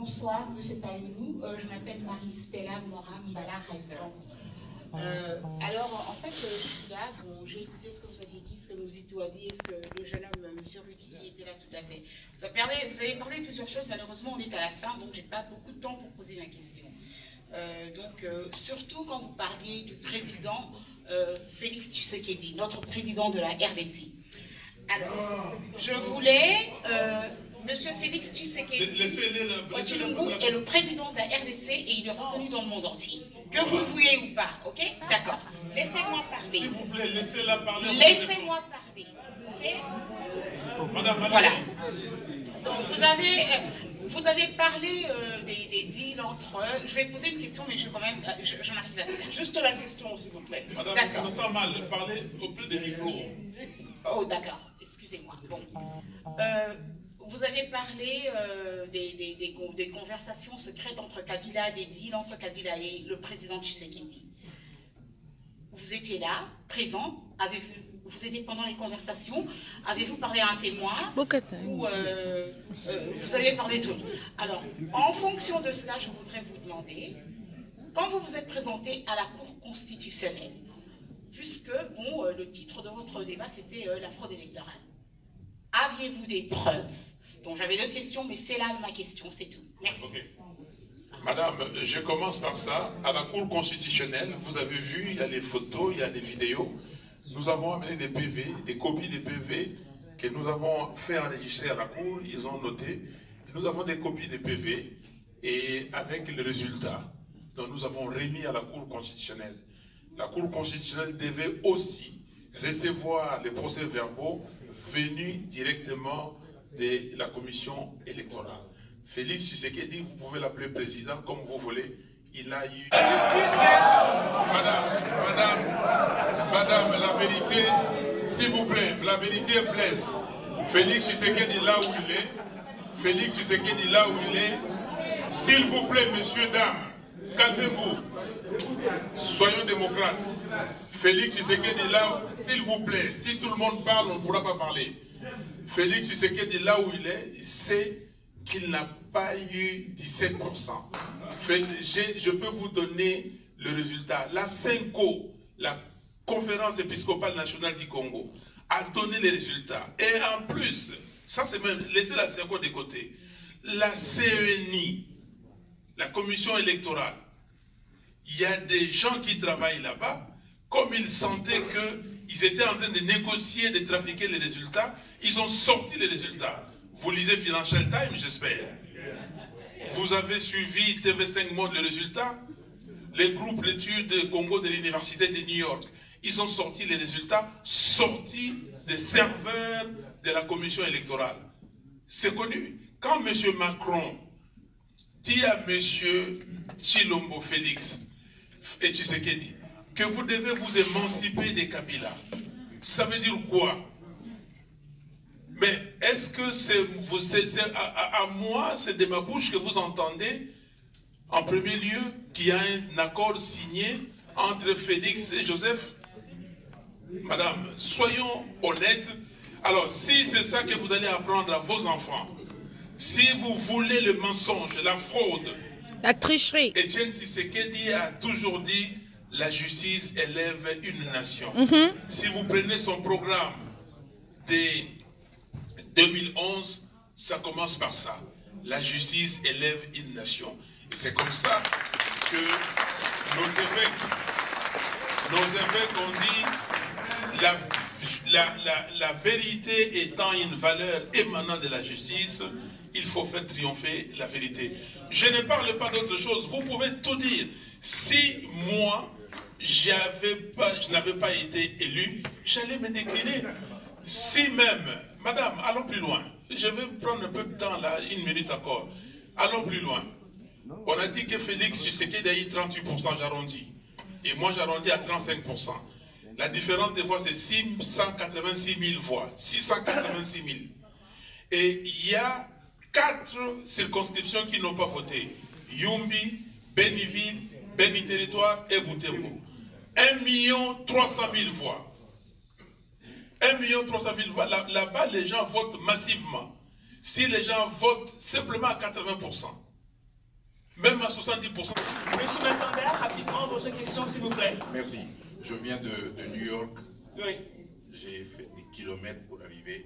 Bonsoir, M. Taïnou. Je m'appelle Marie-Stella Moram-Bala-Reiser. Alors, en fait, je suis là, bon, j'ai écouté ce que vous aviez dit, ce que Mouzito a dit, et ce que le jeune homme, M. Rudy, qui était là tout à fait. Vous avez parlé de plusieurs choses, malheureusement, on est à la fin, donc je n'ai pas beaucoup de temps pour poser ma question. Surtout quand vous parliez du président Félix Tshisekedi, notre président de la RDC. Alors, je voulais... Monsieur Félix Tshisekedi est le président de la RDC et il est reconnu dans le monde entier. Que vous le vouliez ou pas, ok? D'accord. Laissez-moi parler. S'il vous plaît, laissez-la parler. Laissez-moi parler, ok? Madame, voilà. Donc, vous avez parlé des deals entre eux. Je vais poser une question, mais je vais quand même... j'en arrive à ça. Juste la question, s'il vous plaît. Madame, on entend mal. Parlez au plus des micros. Oh, d'accord. Excusez-moi. Bon. Vous avez parlé des conversations secrètes entre Kabila, des deals entre Kabila et le président Tshisekedi. Vous étiez là, présent, vous étiez pendant les conversations, avez-vous parlé à un témoin ou vous avez parlé de tout? Alors, en fonction de cela, je voudrais vous demander, quand vous vous êtes présenté à la Cour constitutionnelle, puisque, bon, le titre de votre débat, c'était la fraude électorale, aviez-vous des preuves? Donc j'avais deux questions, mais c'est là ma question, c'est tout. Merci. Okay. Madame, je commence par ça. À la Cour constitutionnelle, vous avez vu, il y a les photos, il y a les vidéos. Nous avons amené des PV, des copies des PV que nous avons fait enregistrer à la Cour, ils ont noté. Nous avons des copies des PV et avec le résultat. Donc nous avons remis à la Cour constitutionnelle. La Cour constitutionnelle devait aussi recevoir les procès-verbaux venus directement de la commission électorale. Félix Tshisekedi, vous pouvez l'appeler président comme vous voulez, il a eu... Madame, la vérité, s'il vous plaît, la vérité blesse. Félix Tshisekedi là où il est, Félix Tshisekedi là où il est, s'il vous plaît, messieurs, dames, calmez-vous, soyons démocrates. Félix Tshisekedi là, s'il vous plaît, si tout le monde parle, on ne pourra pas parler. Félix Tshisekedi, là où il est, il sait qu'il n'a pas eu 17%. Je peux vous donner le résultat. La CENCO, la Conférence épiscopale nationale du Congo, a donné les résultats. Et en plus, ça c'est même, laissez la CENCO de côté, la CENI, la commission électorale, il y a des gens qui travaillent là-bas, comme ils sentaient qu'ils étaient en train de négocier, de trafiquer les résultats, ils ont sorti les résultats. Vous lisez Financial Times, j'espère. Vous avez suivi TV5 Monde, les résultats. Les groupes d'études Congo de l'Université de New York, ils ont sorti les résultats, sortis des serveurs de la commission électorale. C'est connu. Quand M. Macron dit à M. Tshilombo Félix et Tshisekedi que vous devez vous émanciper des Kabila, ça veut dire quoi? Mais est-ce que c'est à moi, c'est de ma bouche que vous entendez, en premier lieu, qu'il y a un accord signé entre Félix et Joseph? Madame, soyons honnêtes. Alors, si c'est ça que vous allez apprendre à vos enfants, si vous voulez le mensonge, la fraude, la tricherie, Etienne Tshisekedi a toujours dit, la justice élève une nation. Si vous prenez son programme de 2011, ça commence par ça. La justice élève une nation. Et c'est comme ça que nos évêques ont dit la vérité étant une valeur émanant de la justice, il faut faire triompher la vérité. Je ne parle pas d'autre chose. Vous pouvez tout dire. Si moi, je n'avais pas été élu, j'allais me décliner. Si même, madame, allons plus loin. Je vais prendre un peu de temps là, une minute encore. Allons plus loin. On a dit que Félix Tshisekedi a eu 38%, j'arrondis. Et moi, j'arrondis à 35%. La différence des voix, c'est 686 000 voix. 686 000. Et il y a 4 circonscriptions qui n'ont pas voté. Yumbi, Beniville, Beni Territoire et Butembo. 1 300 000 voix. 1 300 000 voix. Là-bas, les gens votent massivement. Si les gens votent simplement à 80%, même à 70%. Monsieur Matanda, rapidement, votre question, s'il vous plaît. Merci. Je viens de New York. Oui. J'ai fait des kilomètres pour arriver.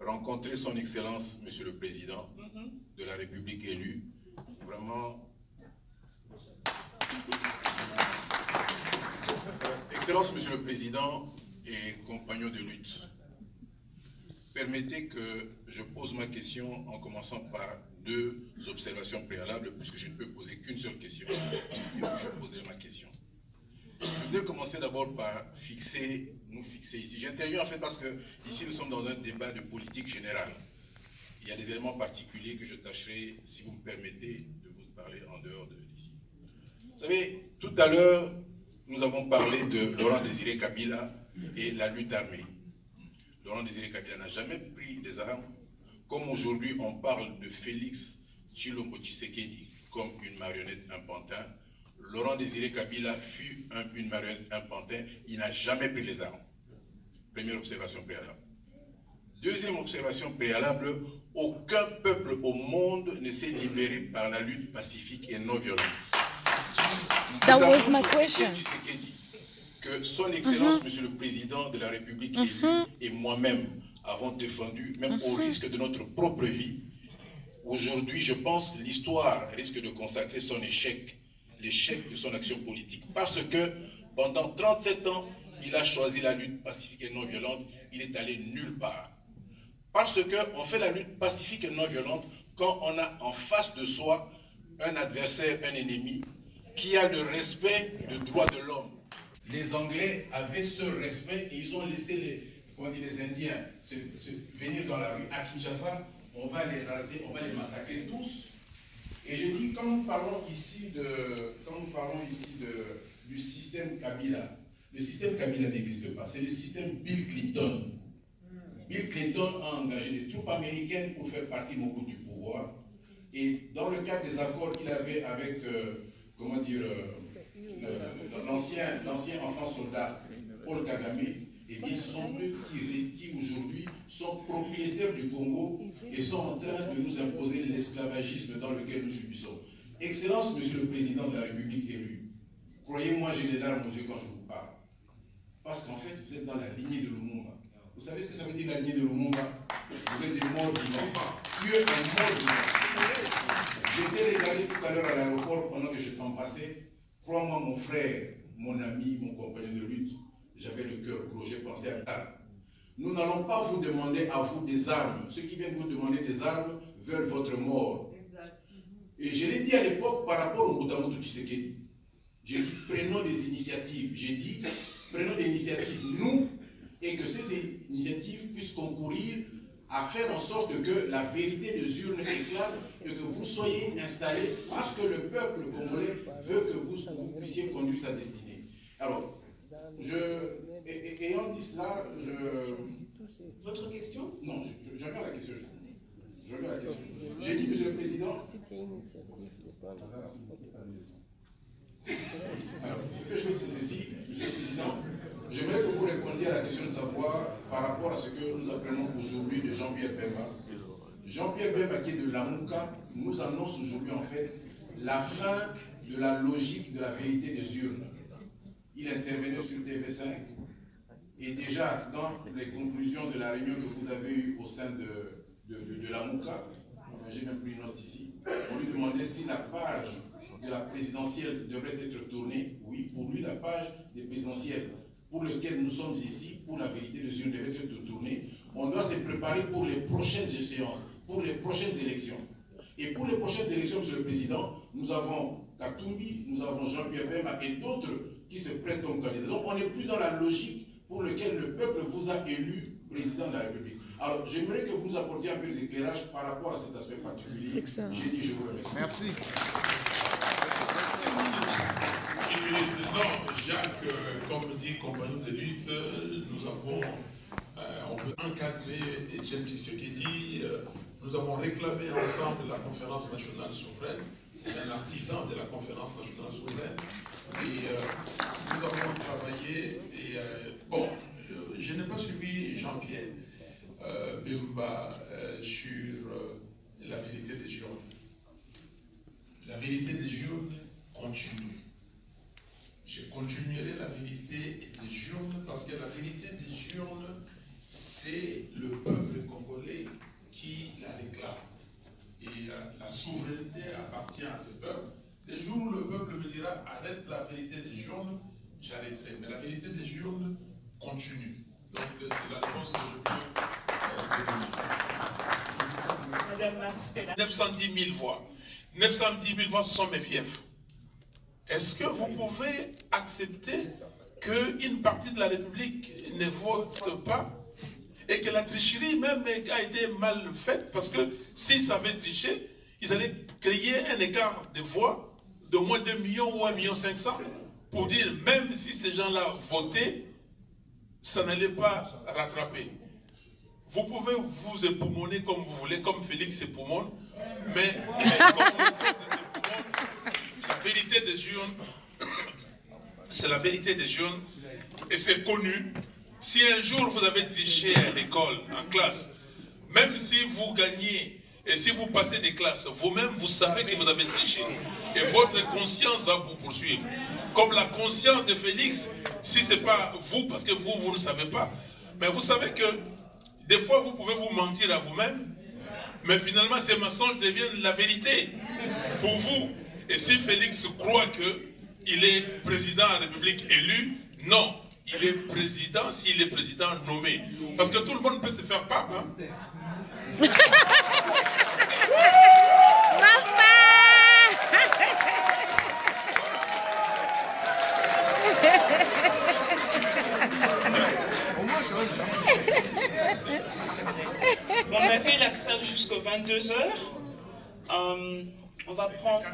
Rencontrer son Excellence, Monsieur le Président de la République élue. Vraiment... Excellence, Monsieur le Président et compagnons de lutte, permettez que je pose ma question en commençant par 2 observations préalables, puisque je ne peux poser qu'une seule question. Et puis je poserai ma question. Je voudrais commencer d'abord par nous fixer ici. J'interviens en fait parce que ici nous sommes dans un débat de politique générale. Il y a des éléments particuliers que je tâcherai, si vous me permettez, de vous parler en dehors de d'ici. Vous savez, tout à l'heure, nous avons parlé de Laurent Désiré Kabila et la lutte armée. Laurent Désiré Kabila n'a jamais pris des armes, comme aujourd'hui on parle de Félix Tshilombo Tshisekedi comme une marionnette, un pantin. Laurent Désiré Kabila fut une marionnette, un pantin, il n'a jamais pris les armes. Première observation préalable. Deuxième observation préalable, aucun peuple au monde ne s'est libéré par la lutte pacifique et non violente. That was my question. Que son Excellence, Monsieur le Président de la République élu, et moi-même avons défendu, même au risque de notre propre vie. Aujourd'hui, je pense que l'histoire risque de consacrer son échec, l'échec de son action politique, parce que pendant 37 ans, il a choisi la lutte pacifique et non violente, il est allé nulle part. Parce qu'on fait la lutte pacifique et non violente quand on a en face de soi un adversaire, un ennemi, qui a le respect des droits de l'homme. Les Anglais avaient ce respect et ils ont laissé les Indiens venir dans la rue. À Kinshasa, on va les raser, on va les massacrer tous. Et je dis, quand nous parlons ici du système Kabila, le système Kabila n'existe pas, c'est le système Bill Clinton. Bill Clinton a engagé des troupes américaines pour faire partie du pouvoir. Et dans le cadre des accords qu'il avait avec, l'ancien enfant soldat Paul Kagame, et bien ce sont eux qui aujourd'hui sont propriétaires du Congo et sont en train de nous imposer l'esclavagisme dans lequel nous subissons. Excellence, Monsieur le Président de la République élu, croyez-moi, j'ai les larmes aux yeux quand je vous parle. Parce qu'en fait, vous êtes dans la lignée de Lumumba. Vous savez ce que ça veut dire la lignée de Lumumba? Vous êtes des morts vivants. Tu es un mort vivant. J'étais regardé tout à l'heure à l'aéroport pendant que je t'en passais. Crois-moi, mon frère, mon ami, mon compagnon de lutte, j'avais le cœur gros, j'ai pensé à ça. Nous n'allons pas vous demander à vous des armes. Ceux qui viennent vous demander des armes veulent votre mort. Et je l'ai dit à l'époque par rapport au Moutamoto Tshisekedi. J'ai dit, prenons des initiatives. J'ai dit, prenons des initiatives, nous, et que ces initiatives puissent concourir à faire en sorte que la vérité des urnes éclate et que vous soyez installés parce que le peuple congolais veut que vous puissiez conduire sa destinée. Alors, ayant dit cela, Votre question? Non, je regarde la question. J'ai dit, Monsieur le Président... Alors, ce que je veux, c'est ceci, Monsieur le Président. J'aimerais que vous répondiez à la question de savoir, par rapport à ce que nous apprenons aujourd'hui de Jean-Pierre Bemba. Jean-Pierre Bemba, qui est de Lamuka, nous annonce aujourd'hui en fait la fin de la logique de la vérité des urnes. Il intervenait sur TV5 et déjà dans les conclusions de la réunion que vous avez eue au sein de Lamuka, j'ai même pris une note ici, on lui demandait si la page de la présidentielle devrait être tournée. Oui, pour lui, la page des présidentielles pour lequel nous sommes ici, pour la vérité des urnes, devait être tournée. On doit se préparer pour les prochaines échéances, pour les prochaines élections. Et pour les prochaines élections, Monsieur le Président, nous avons Katumbi, nous avons Jean-Pierre Bemba et d'autres qui se prêtent comme candidats. Donc on n'est plus dans la logique pour laquelle le peuple vous a élu président de la République. Alors j'aimerais que vous nous apportiez un peu d'éclairage par rapport à cet aspect particulier. Excellent. J'ai dit, je vous remercie. Merci. Non, Jacques, comme dit compagnon de lutte, nous avons, on peut encadrer Etienne Tshisekedi, nous avons réclamé ensemble la conférence nationale souveraine, c'est un artisan de la conférence nationale souveraine, et nous avons travaillé, et bon, je n'ai pas suivi Jean-Pierre Bemba sur la vérité des urnes. La vérité des continue. Je continuerai la vérité des urnes parce que la vérité des urnes, c'est le peuple congolais qui la réclame. Et la souveraineté appartient à ce peuple. Le jour où le peuple me dira arrête la vérité des urnes, j'arrêterai. Mais la vérité des urnes continue. Donc c'est la réponse que je peux donner. Madame Marstella. 910 000 voix. 910 000 voix, ce sont mes fiefs. Est-ce que vous pouvez accepter qu'une partie de la République ne vote pas et que la tricherie même a été mal faite? Parce que s'ils savaient tricher, ils allaient créer un écart de voix de moins de 2 millions ou 1,5 million pour dire même si ces gens-là votaient, ça n'allait pas rattraper. Vous pouvez vous époumoner comme vous voulez, comme Félix s'époumonne, mais la vérité des urnes, c'est la vérité des urnes, et c'est connu. Si un jour vous avez triché à l'école, en classe, même si vous gagnez et si vous passez des classes, vous-même vous savez que vous avez triché, et votre conscience va vous poursuivre. Comme la conscience de Félix, si ce n'est pas vous, parce que vous ne savez pas, mais vous savez que des fois vous pouvez vous mentir à vous-même, mais finalement ces mensonges deviennent la vérité pour vous. Et si Félix croit qu'il est président de la République élu, non, il est président s'il est président nommé. Parce que tout le monde peut se faire pape. Hein? On a fait la salle jusqu'aux 22 h. On va prendre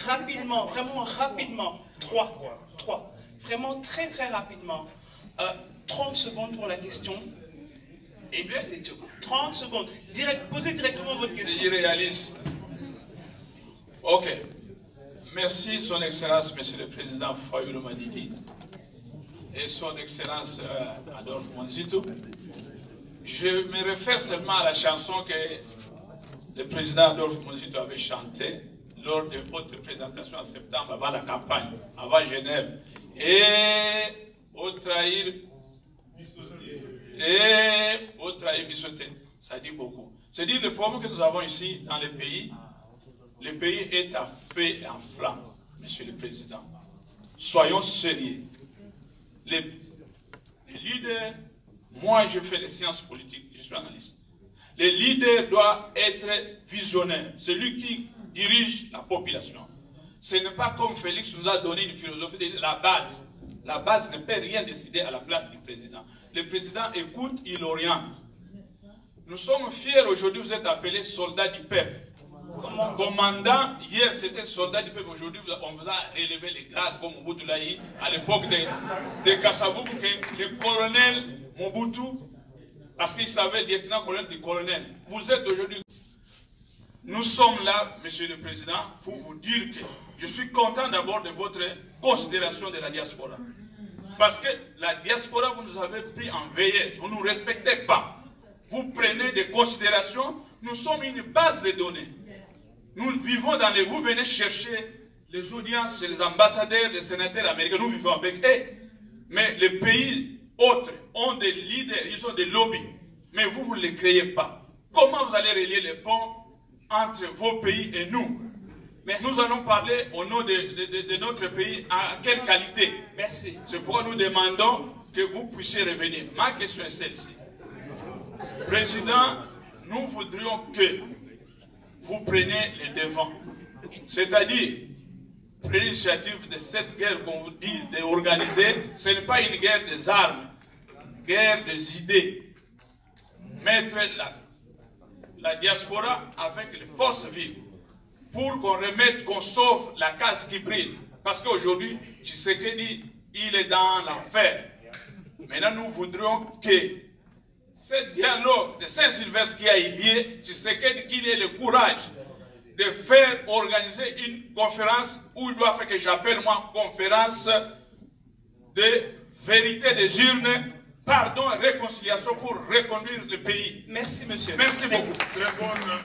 rapidement, vraiment rapidement, 3. Vraiment très très rapidement. 30 secondes pour la question. Et bien c'est tout. 30 secondes. Posez directement votre question. C'est irréaliste. Ok. Merci Son Excellence, Monsieur le Président Fayulu Madidi et Son Excellence Adolphe Monzito. Je me réfère seulement à la chanson que le président Adolphe Monzito avait chantée lors de votre présentation en septembre, avant la campagne, avant Genève. Et au trahir Bissoté, ça dit beaucoup. C'est-à-dire le problème que nous avons ici dans le pays est à feu et en flamme, Monsieur le Président. Soyons sérieux. Les leaders, moi je fais les sciences politiques, je suis analyste. Les leaders doivent être visionnaires, celui qui dirige la population. Ce n'est pas comme Félix nous a donné une philosophie de la base. La base ne peut rien décider à la place du président. Le président écoute, il oriente. Nous sommes fiers aujourd'hui, vous êtes appelés soldats du peuple. Commandant, hier c'était soldat du peuple, aujourd'hui on vous a relevé les grades comme Mobutu Laï, à l'époque de Kassabou, que le colonel Mobutu, parce qu'il savait le lieutenant-colonel du colonel. Vous êtes aujourd'hui. Nous sommes là, Monsieur le Président, pour vous dire que je suis content d'abord de votre considération de la diaspora. Parce que la diaspora, vous nous avez pris en veillette, vous ne nous respectez pas. Vous prenez des considérations, nous sommes une base de données. Nous vivons dans les... Vous venez chercher les audiences chez les ambassadeurs, les sénateurs américains, nous vivons avec eux. Mais les pays autres ont des leaders, ils ont des lobbies. Mais vous, vous ne les créez pas. Comment vous allez relier les ponts entre vos pays et nous? Merci. Nous allons parler au nom de notre pays en quelle qualité? Merci. C'est pourquoi nous demandons que vous puissiez revenir. Ma question est celle-ci. Président, nous voudrions que vous preniez les devants. C'est-à-dire, prenez l'initiative de cette guerre qu'on vous dit d'organiser. Ce n'est pas une guerre des armes, guerre des idées. Mettre la diaspora avec les forces vives pour qu'on remette, qu'on sauve la case qui brille. Parce qu'aujourd'hui, Tshisekedi, il est dans l'enfer. Maintenant, nous voudrions que ce dialogue de Saint-Sylvestre qui a eu lieu, Tshisekedi, qu'il ait le courage de faire organiser une conférence où il doit faire que j'appelle moi conférence de vérité des urnes, pardon et réconciliation pour reconduire le pays. Merci, monsieur. Merci beaucoup. Très bonne.